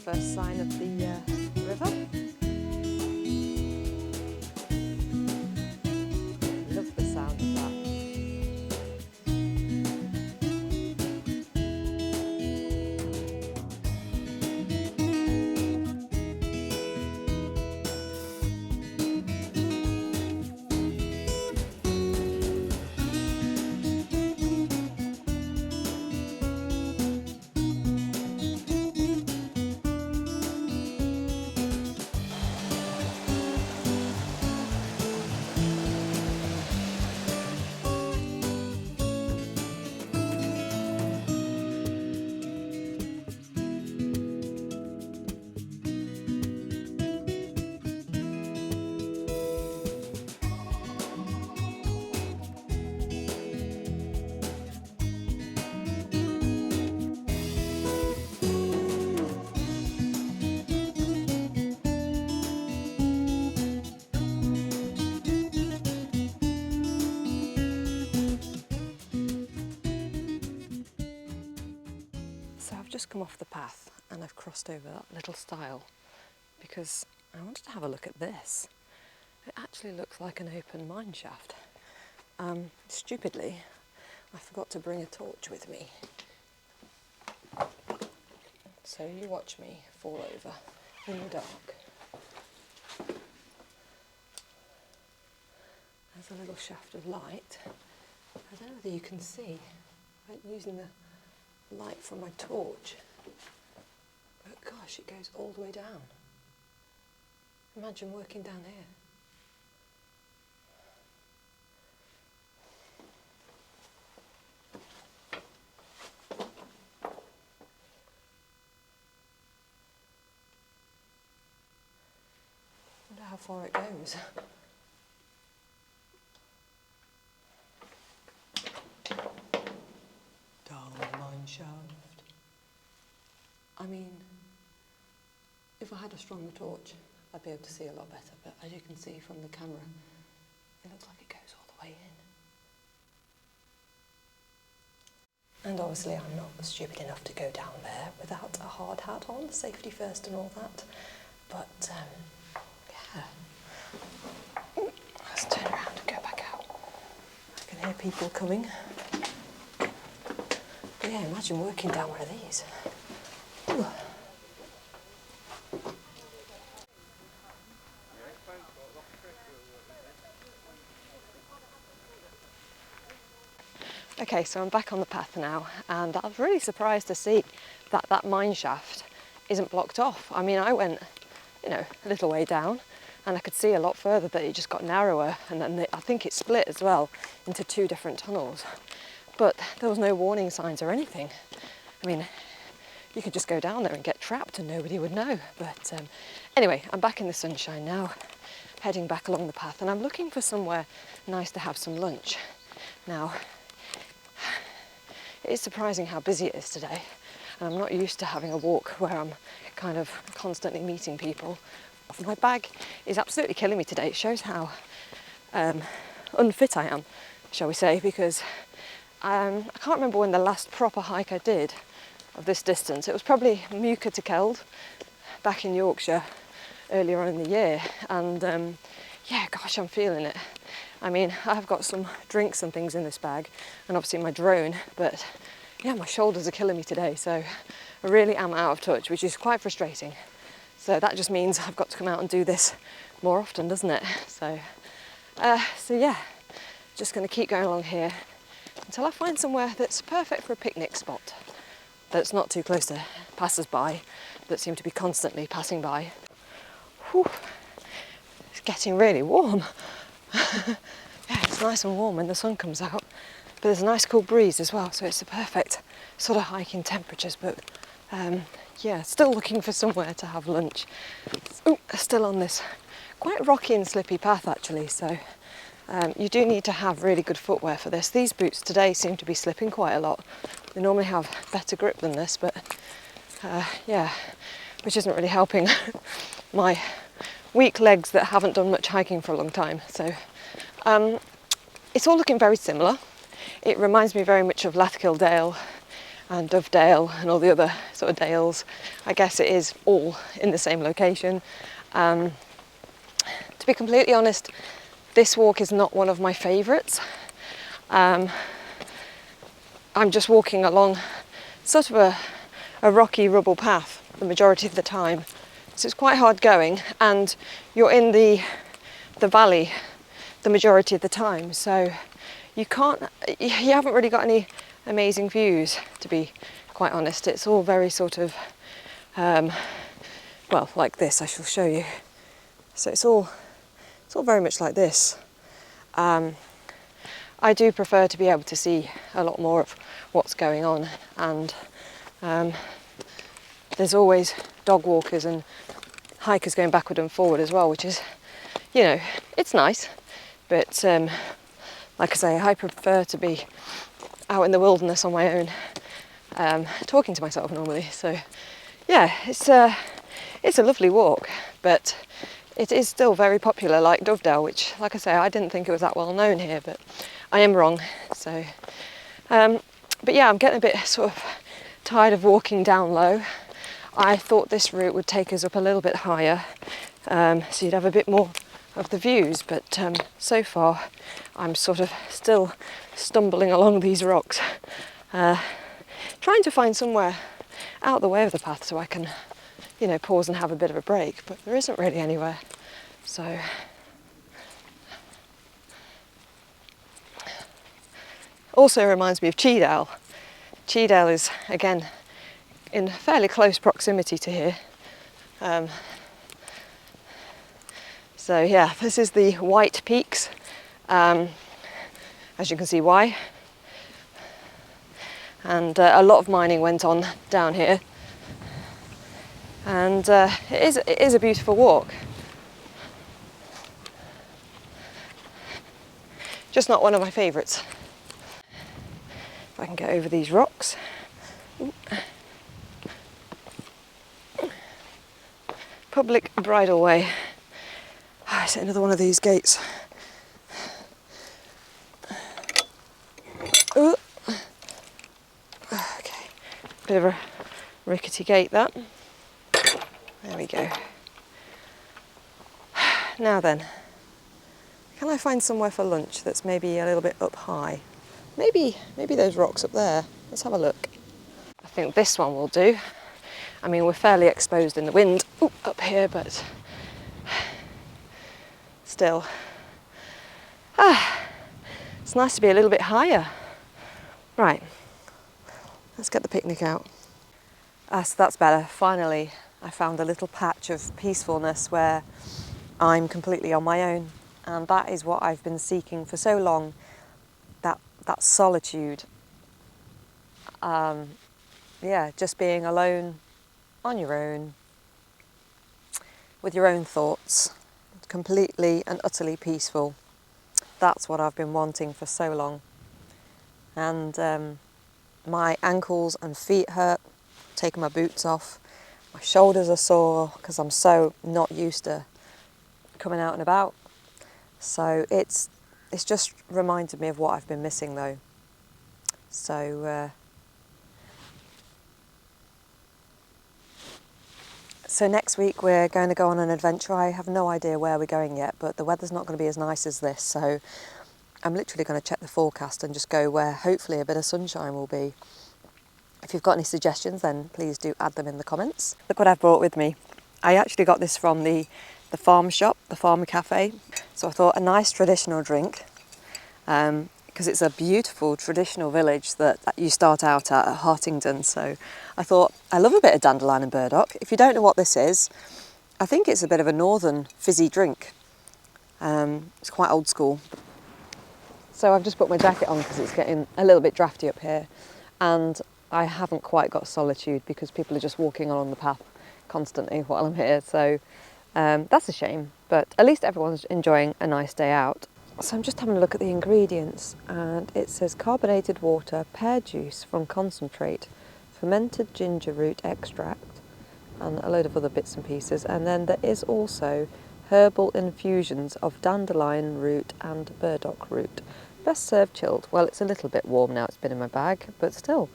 first sign of the river. Love the sound of that. So I've just come off the path and I've crossed over that little stile because I wanted to have a look at this. It actually looks like an open mine shaft. Stupidly, I forgot to bring a torch with me. So you watch me fall over in the dark. There's a little shaft of light. I don't know whether you can see, but using the light from my torch, but gosh, it goes all the way down. Imagine working down here. Wonder how far it goes. Shaft. I mean, if I had a stronger torch, I'd be able to see a lot better, but as you can see from the camera, it looks like it goes all the way in. And obviously I'm not stupid enough to go down there without a hard hat on, safety first and all that, but yeah. Let's turn around and go back out. I can hear people coming. Yeah, imagine working down one of these. Ooh. Okay, so I'm back on the path now, and I was really surprised to see that that mine shaft isn't blocked off. I mean, I went, a little way down, and I could see a lot further that it just got narrower, and then I think it split as well into two different tunnels. But there was no warning signs or anything. I mean, you could just go down there and get trapped and nobody would know. But anyway, I'm back in the sunshine now, heading back along the path, and I'm looking for somewhere nice to have some lunch. Now, it is surprising how busy it is today, and I'm not used to having a walk where I'm kind of constantly meeting people. My bag is absolutely killing me today. It shows how unfit I am, shall we say, because I can't remember when the last proper hike I did of this distance. It was probably Muka to Keld back in Yorkshire earlier on in the year, and yeah, gosh, I'm feeling it. I mean, I've got some drinks and things in this bag, and obviously my drone, but yeah, my shoulders are killing me today, so I really am out of touch, which is quite frustrating. So that just means I've got to come out and do this more often, doesn't it? So yeah, just going to keep going along here until I find somewhere that's perfect for a picnic spot, that's not too close to passers-by that seem to be constantly passing by. Whew. It's getting really warm. Yeah, it's nice and warm when the sun comes out, but there's a nice cool breeze as well, so it's the perfect sort of hiking temperatures. But yeah, still looking for somewhere to have lunch. Ooh, still on this quite rocky and slippy path actually, so you do need to have really good footwear for this. These boots today seem to be slipping quite a lot. They normally have better grip than this, but yeah, which isn't really helping my weak legs that haven't done much hiking for a long time. So it's all looking very similar. It reminds me very much of Lathkill Dale and Dovedale and all the other sort of dales. I guess it is all in the same location. To be completely honest, this walk is not one of my favourites. I'm just walking along sort of a rocky rubble path the majority of the time. So it's quite hard going, and you're in the valley the majority of the time. So you haven't really got any amazing views, to be quite honest. It's all very sort of, well, like this, I shall show you. So it's all very much like this. I do prefer to be able to see a lot more of what's going on, and there's always dog walkers and hikers going backward and forward as well, which is, you know, it's nice, but like I say, I prefer to be out in the wilderness on my own, talking to myself normally. So yeah, it's a lovely walk, but it is still very popular, like Dovedale, which, like I say, I didn't think it was that well known here, but I am wrong. So but yeah, I'm getting a bit sort of tired of walking down low. I thought this route would take us up a little bit higher, so you'd have a bit more of the views, but so far I'm sort of still stumbling along these rocks, trying to find somewhere out the way of the path so I can, you know, pause and have a bit of a break, but there isn't really anywhere. So also reminds me of Cheadale. Cheadale is, again, in fairly close proximity to here. So yeah, this is the White Peaks, as you can see why. And a lot of mining went on down here. And it is a beautiful walk. Just not one of my favourites. If I can get over these rocks. Ooh. Public bridleway. Oh, is it another one of these gates? Ooh. Okay, bit of a rickety gate that. There we go. Now then, can I find somewhere for lunch that's maybe a little bit up high? Maybe those rocks up there. Let's have a look. I think this one will do. I mean, we're fairly exposed in the wind up here, but still. It's nice to be a little bit higher. Right, let's get the picnic out. So that's better. Finally, I found a little patch of peacefulness where I'm completely on my own, and that is what I've been seeking for so long, that solitude. Yeah, just being alone on your own, with your own thoughts, completely and utterly peaceful. That's what I've been wanting for so long. And my ankles and feet hurt, taking my boots off. My shoulders are sore because I'm so not used to coming out and about. So it's just reminded me of what I've been missing though. So next week we're going to go on an adventure. I have no idea where we're going yet, but the weather's not going to be as nice as this, so I'm literally going to check the forecast and just go where hopefully a bit of sunshine will be. If you've got any suggestions, then please do add them in the comments. Look what I've brought with me. I actually got this from the farm shop, the farmer cafe. So I thought a nice traditional drink, because it's a beautiful traditional village that you start out at Hartington. So I thought, I love a bit of dandelion and burdock. If you don't know what this is, I think it's a bit of a northern fizzy drink. It's quite old school. So I've just put my jacket on because it's getting a little bit drafty up here, and I haven't quite got solitude because people are just walking along the path constantly while I'm here. So that's a shame, but at least everyone's enjoying a nice day out. So I'm just having a look at the ingredients, and it says carbonated water, pear juice from concentrate, fermented ginger root extract, and a load of other bits and pieces. And then there is also herbal infusions of dandelion root and burdock root. Best served chilled. Well, it's a little bit warm now, it's been in my bag, but still,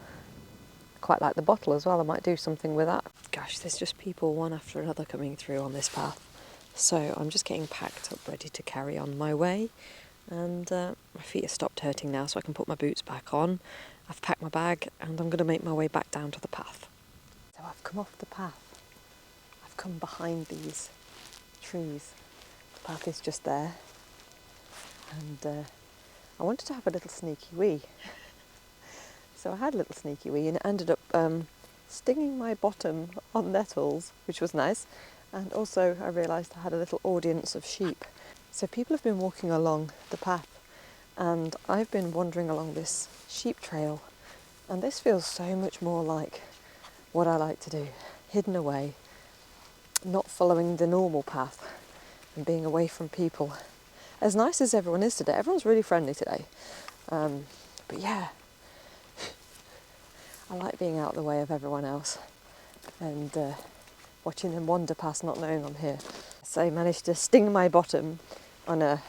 quite like the bottle as well. I might do something with that. Gosh, there's just people one after another coming through on this path. So I'm just getting packed up, ready to carry on my way. And my feet have stopped hurting now, so I can put my boots back on. I've packed my bag and I'm going to make my way back down to the path. So I've come off the path. I've come behind these trees. The path is just there. And I wanted to have a little sneaky wee. So I had a little sneaky wee and it ended up stinging my bottom on nettles, which was nice. And also I realised I had a little audience of sheep. So people have been walking along the path and I've been wandering along this sheep trail, and this feels so much more like what I like to do, hidden away, not following the normal path and being away from people. As nice as everyone is today, everyone's really friendly today, but yeah, I like being out of the way of everyone else and watching them wander past not knowing I'm here. So I managed to sting my bottom on a,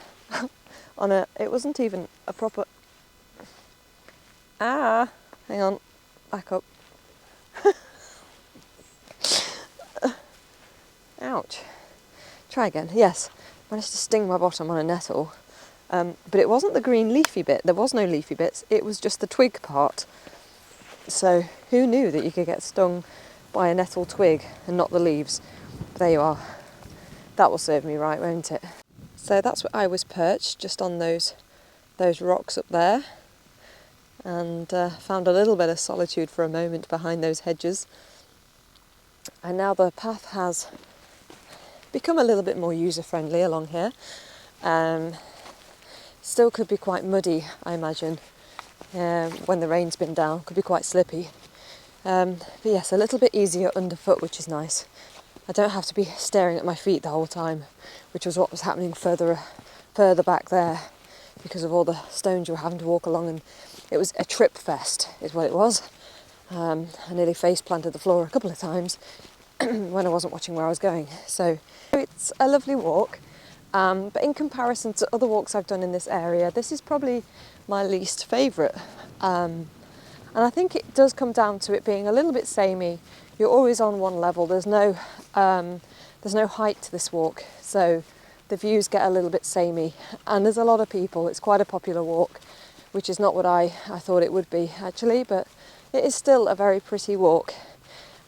it wasn't even a proper, hang on, back up. Ouch. Try again, yes. Managed to sting my bottom on a nettle, but it wasn't the green leafy bit, there was no leafy bits, it was just the twig part. So who knew that you could get stung by a nettle twig and not the leaves? But there you are. That will serve me right, won't it? So that's where I was perched, just on those rocks up there, and found a little bit of solitude for a moment behind those hedges. And now the path has become a little bit more user-friendly along here. Still could be quite muddy, I imagine, when the rain's been down, could be quite slippy. But yes, a little bit easier underfoot, which is nice. I don't have to be staring at my feet the whole time, which was what was happening further back there because of all the stones you were having to walk along, and it was a trip fest is what it was. I nearly face planted the floor a couple of times when I wasn't watching where I was going. So it's a lovely walk, but in comparison to other walks I've done in this area, this is probably my least favourite. And I think it does come down to it being a little bit samey. You're always on one level. There's no height to this walk, so the views get a little bit samey. And there's a lot of people. It's quite a popular walk, which is not what I thought it would be actually, but it is still a very pretty walk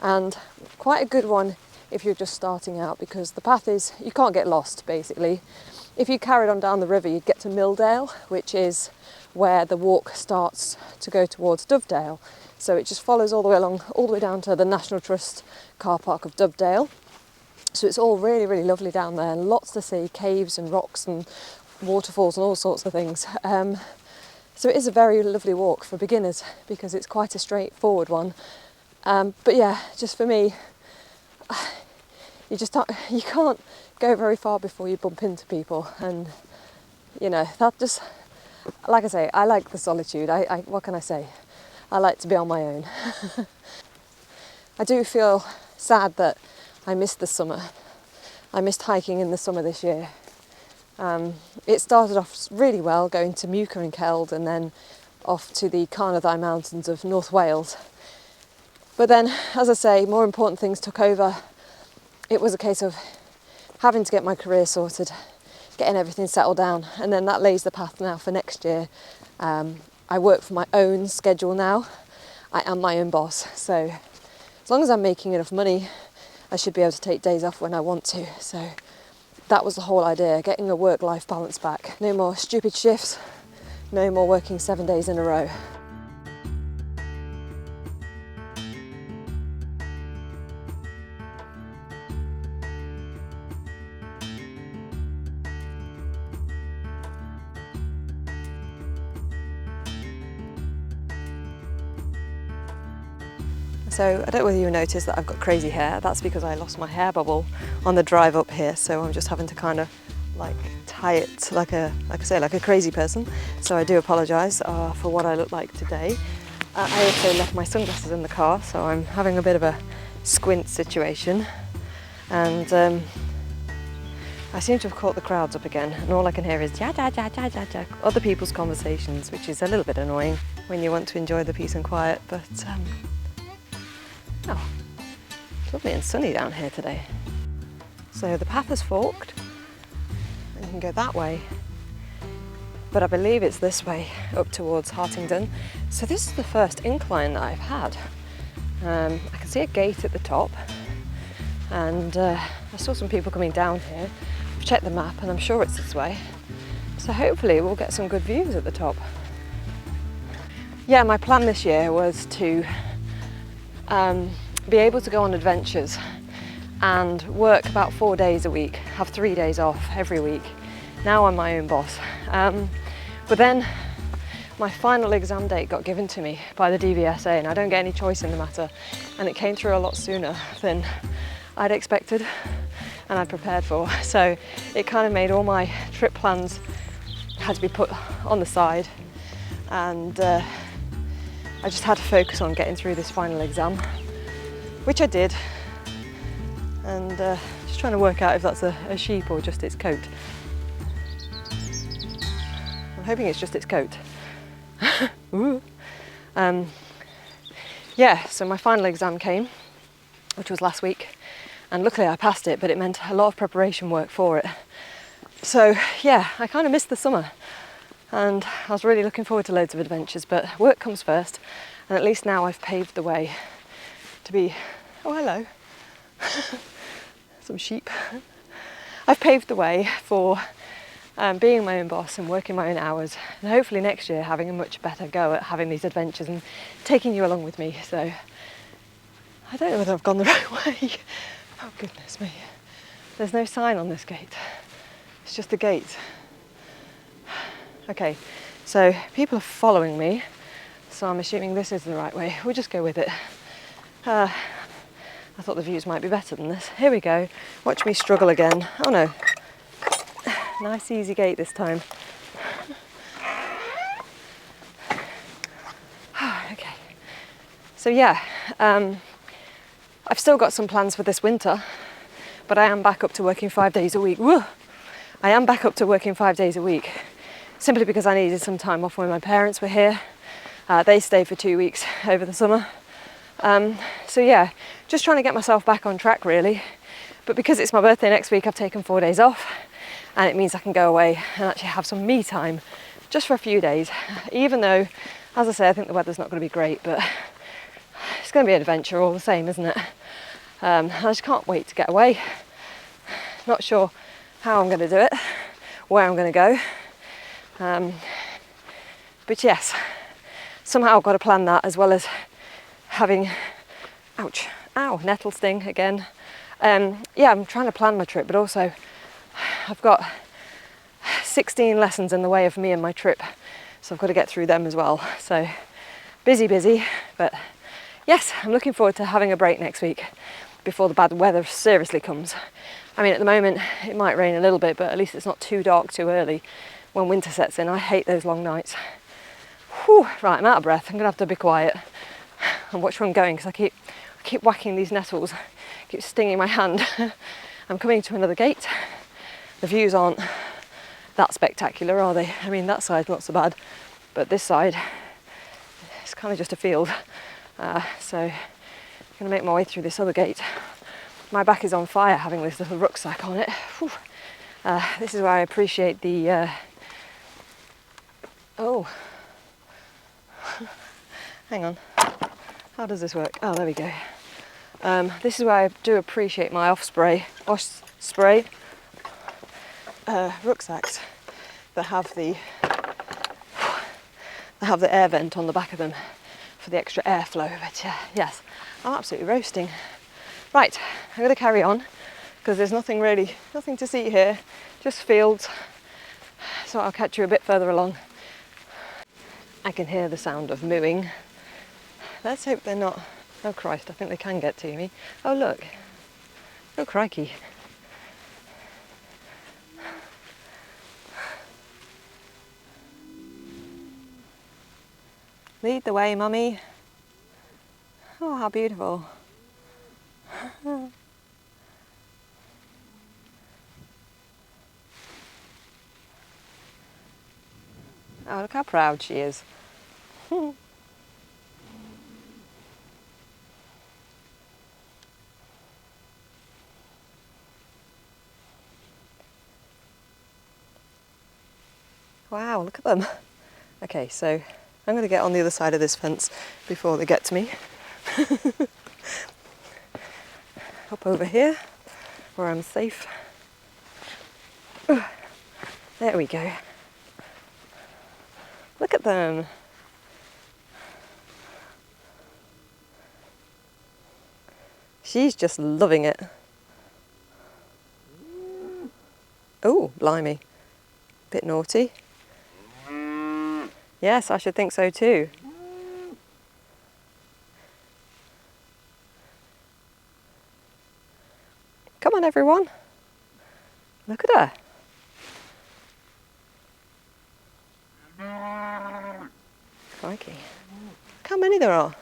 and quite a good one if you're just starting out, because the path is, you can't get lost basically. If you carried on down the river, you'd get to Milldale, which is where the walk starts to go towards Dovedale. So it just follows all the way along, all the way down to the National Trust car park of Dovedale. So it's all really, really lovely down there, and lots to see, caves and rocks and waterfalls and all sorts of things. So it is a very lovely walk for beginners because it's quite a straightforward one. But yeah, just for me, you can't go very far before you bump into people, and you know, that just, like I say, I like the solitude. What can I say? I like to be on my own. I do feel sad that I missed the summer. I missed hiking in the summer this year. It started off really well, going to Mucor and Keld and then off to the Carnarvon Mountains of North Wales. But then, as I say, more important things took over. It was a case of having to get my career sorted, getting everything settled down, and then that lays the path now for next year. I work for my own schedule now. I am my own boss, so as long as I'm making enough money, I should be able to take days off when I want to. So that was the whole idea, getting a work-life balance back. No more stupid shifts, no more working 7 days in a row. So I don't know whether you noticed that I've got crazy hair. That's because I lost my hair bubble on the drive up here, so I'm just having to kind of like tie it like a crazy person. So I do apologise for what I look like today. I also left my sunglasses in the car, so I'm having a bit of a squint situation, and I seem to have caught the crowds up again, and all I can hear is ja ja ja ja ja ja, other people's conversations, which is a little bit annoying when you want to enjoy the peace and quiet, but Oh, it's lovely and sunny down here today. So the path has forked and you can go that way, but I believe it's this way up towards Hartington. So this is the first incline that I've had. I can see a gate at the top, and I saw some people coming down here. I've checked the map and I'm sure it's this way. So hopefully we'll get some good views at the top. Yeah, my plan this year was to be able to go on adventures and work about 4 days a week, have 3 days off every week. Now I'm my own boss. But then my final exam date got given to me by the DVSA and I don't get any choice in the matter, and it came through a lot sooner than I'd expected and I'd prepared for. So it kind of made all my trip plans had to be put on the side, and I just had to focus on getting through this final exam, which I did. And just trying to work out if that's a sheep or just its coat. I'm hoping it's just its coat. Ooh. Yeah, so my final exam came, which was last week, and luckily I passed it, but it meant a lot of preparation work for it. So yeah, I kind of missed the summer, and I was really looking forward to loads of adventures, but work comes first, and at least now I've paved the way to be, oh hello, some sheep. I've paved the way for being my own boss and working my own hours, and hopefully next year having a much better go at having these adventures and taking you along with me. So I don't know whether I've gone the right way. Oh goodness me. There's no sign on this gate. It's just a gate. Okay, so people are following me, so I'm assuming this is the right way. We'll just go with it. I thought the views might be better than this. Here we go. Watch me struggle again. Oh no. Nice easy gate this time. Okay. So yeah, I've still got some plans for this winter, but I am back up to working 5 days a week. Woo! I am back up to working 5 days a week, simply because I needed some time off when my parents were here. They stayed for 2 weeks over the summer. So yeah, just trying to get myself back on track really. But because it's my birthday next week, I've taken 4 days off, and it means I can go away and actually have some me time just for a few days. Even though, as I say, I think the weather's not going to be great, but it's going to be an adventure all the same, isn't it? I just can't wait to get away. Not sure how I'm going to do it, where I'm going to go. But yes, somehow I've got to plan that, as well as having, ouch, ow, nettle sting again. Yeah, I'm trying to plan my trip, but also I've got 16 lessons in the way of me and my trip, so I've got to get through them as well. So busy, but yes, I'm looking forward to having a break next week before the bad weather seriously comes. I mean, at the moment it might rain a little bit, but at least it's not too dark too early when winter sets in. I hate those long nights. Whew, right, I'm out of breath. I'm gonna have to be quiet and watch where I'm going, because I keep whacking these nettles, keep stinging my hand. I'm coming to another gate. The views aren't that spectacular, are they? I mean, that side's not so bad, but this side, it's kind of just a field. So I'm gonna make my way through this other gate. My back is on fire having this little rucksack on it. This is where I appreciate the, oh, hang on, how does this work? Oh, there we go. This is where I do appreciate my Osprey rucksacks that have the air vent on the back of them for the extra airflow. But yes, I'm absolutely roasting. Right, I'm going to carry on because there's nothing to see here, just fields. So I'll catch you a bit further along. I can hear the sound of mooing. Let's hope they're not. Oh Christ, I think they can get to me. Oh look. Oh crikey. Lead the way, mummy. Oh, how beautiful. Oh, look how proud she is. Wow, look at them. Okay, so I'm going to get on the other side of this fence before they get to me. Hop over here where I'm safe. There we go. Look at them. She's just loving it. Oh, blimey. Bit naughty. Yes, I should think so too. Come on, everyone. Look at her. Crikey. Look how many there are.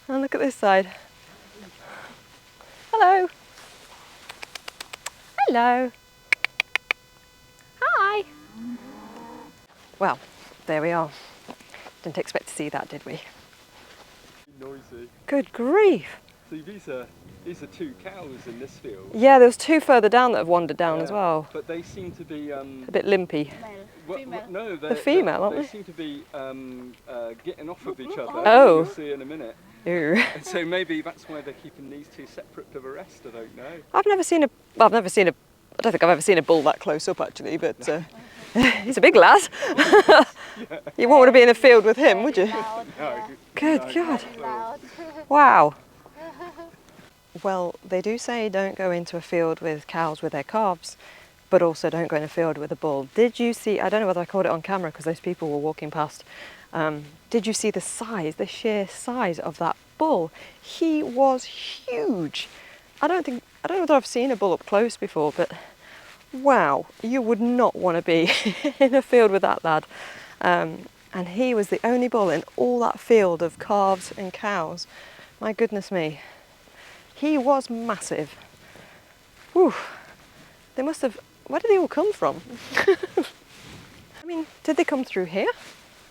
And look at this side. Hello. Hello. Hi. Well, there we are. Didn't expect to see that, did we? Noisy. Good grief. See, these are 2 cows in this field. Yeah, there was 2 further down that have wandered down as well. But they seem to be a bit limpy. female. No, they're female, aren't they? They seem to be getting off of each other. Oh. You'll see in a minute. Ooh. And so maybe that's why they're keeping these 2 separate for the rest. I don't know. I don't think I've ever seen a bull that close up actually, but he's a big lad. You won't want to be in a field with him, would you? No. Good God. Wow. Well, they do say don't go into a field with cows with their calves, but also don't go in a field with a bull. Did you see, I don't know whether I caught it on camera because those people were walking past, did you see the size, the sheer size of that bull? He was huge. I don't know whether I've seen a bull up close before, but wow, you would not want to be in a field with that lad. And he was the only bull in all that field of calves and cows. My goodness me. He was massive. Whew. They must have, where did they all come from? I mean, did they come through here?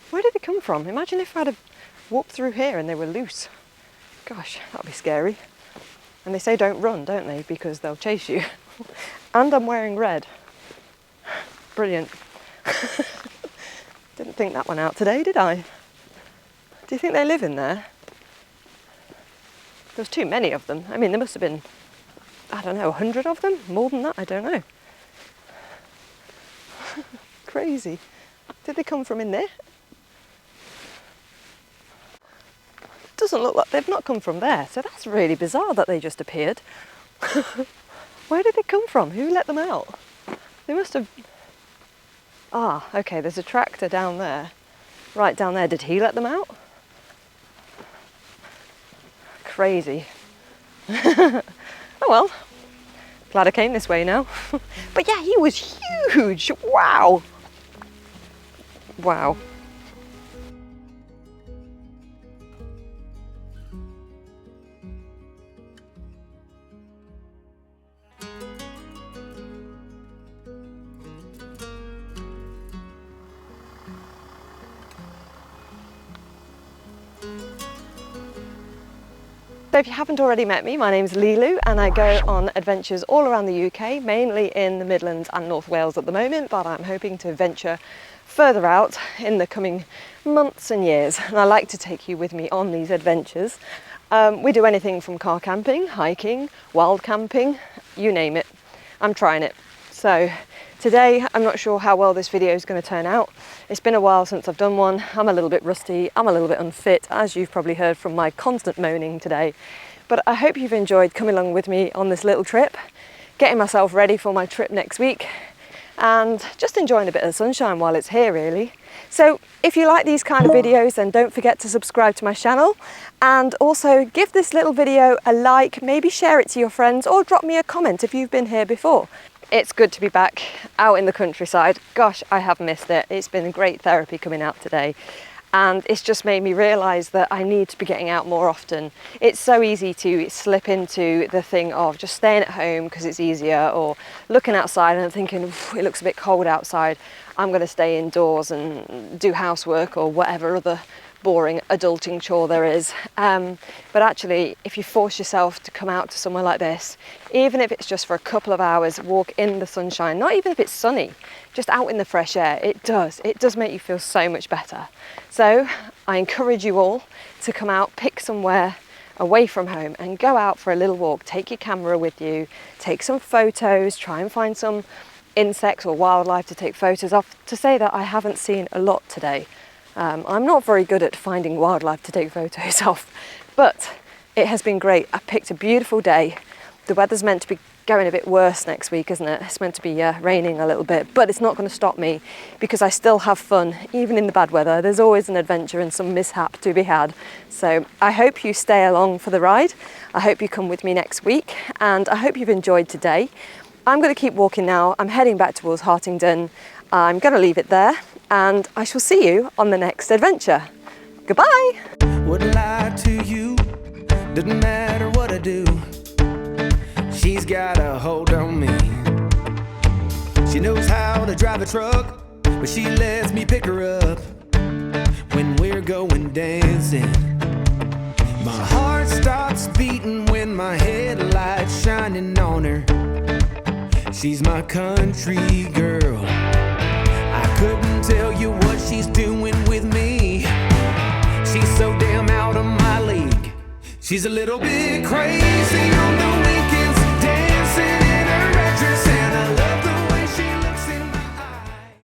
Where did they come from? Imagine if I'd have walked through here and they were loose. Gosh, that'd be scary. And they say don't run, don't they? Because they'll chase you. And I'm wearing red. Brilliant. Didn't think that one out today, did I? Do you think they live in there? There's too many of them. I mean, there must have been, I don't know, 100 of them? More than that? I don't know. Crazy. Did they come from in there? Doesn't look like they've not come from there, so that's really bizarre that they just appeared. Where did they come from? Who let them out? They must have... Ah, okay, there's a tractor down there. Right down there. Did he let them out? Crazy. Oh well, glad I came this way now. But yeah, he was huge. Wow. Wow. So if you haven't already met me, my name's Lilu and I go on adventures all around the UK, mainly in the Midlands and North Wales at the moment, but I'm hoping to venture further out in the coming months and years. And I like to take you with me on these adventures. We do anything from car camping, hiking, wild camping, you name it. I'm trying it. So today, I'm not sure how well this video is going to turn out. It's been a while since I've done one. I'm a little bit rusty. I'm a little bit unfit, as you've probably heard from my constant moaning today. But I hope you've enjoyed coming along with me on this little trip, getting myself ready for my trip next week, and just enjoying a bit of sunshine while it's here, really. So if you like these kind of videos, then don't forget to subscribe to my channel, and also give this little video a like, maybe share it to your friends, or drop me a comment if you've been here before. It's good to be back out in the countryside. Gosh, I have missed it. It's been great therapy coming out today. And it's just made me realise that I need to be getting out more often. It's so easy to slip into the thing of just staying at home because it's easier, or looking outside and thinking, it looks a bit cold outside, I'm going to stay indoors and do housework or whatever other boring adulting chore there is. But actually, if you force yourself to come out to somewhere like this, even if it's just for a couple of hours, walk in the sunshine, not even if it's sunny, just out in the fresh air, it does make you feel so much better. So I encourage you all to come out, pick somewhere away from home and go out for a little walk. Take your camera with you, take some photos, try and find some insects or wildlife to take photos of. To say that I haven't seen a lot today. I'm not very good at finding wildlife to take photos of, but it has been great. I picked a beautiful day. The weather's meant to be going a bit worse next week, isn't it? It's meant to be raining a little bit, but it's not going to stop me because I still have fun, even in the bad weather. There's always an adventure and some mishap to be had. So I hope you stay along for the ride. I hope you come with me next week, and I hope you've enjoyed today. I'm going to keep walking now. I'm heading back towards Hartington. I'm going to leave it there, and I shall see you on the next adventure. Goodbye! Wouldn't lie to you, doesn't matter what I do. She's got a hold on me. She knows how to drive a truck, but she lets me pick her up when we're going dancing. My heart starts beating when my headlights shining on her. She's my country girl. I couldn't tell you what she's doing with me. She's so damn out of my league. She's a little bit crazy on the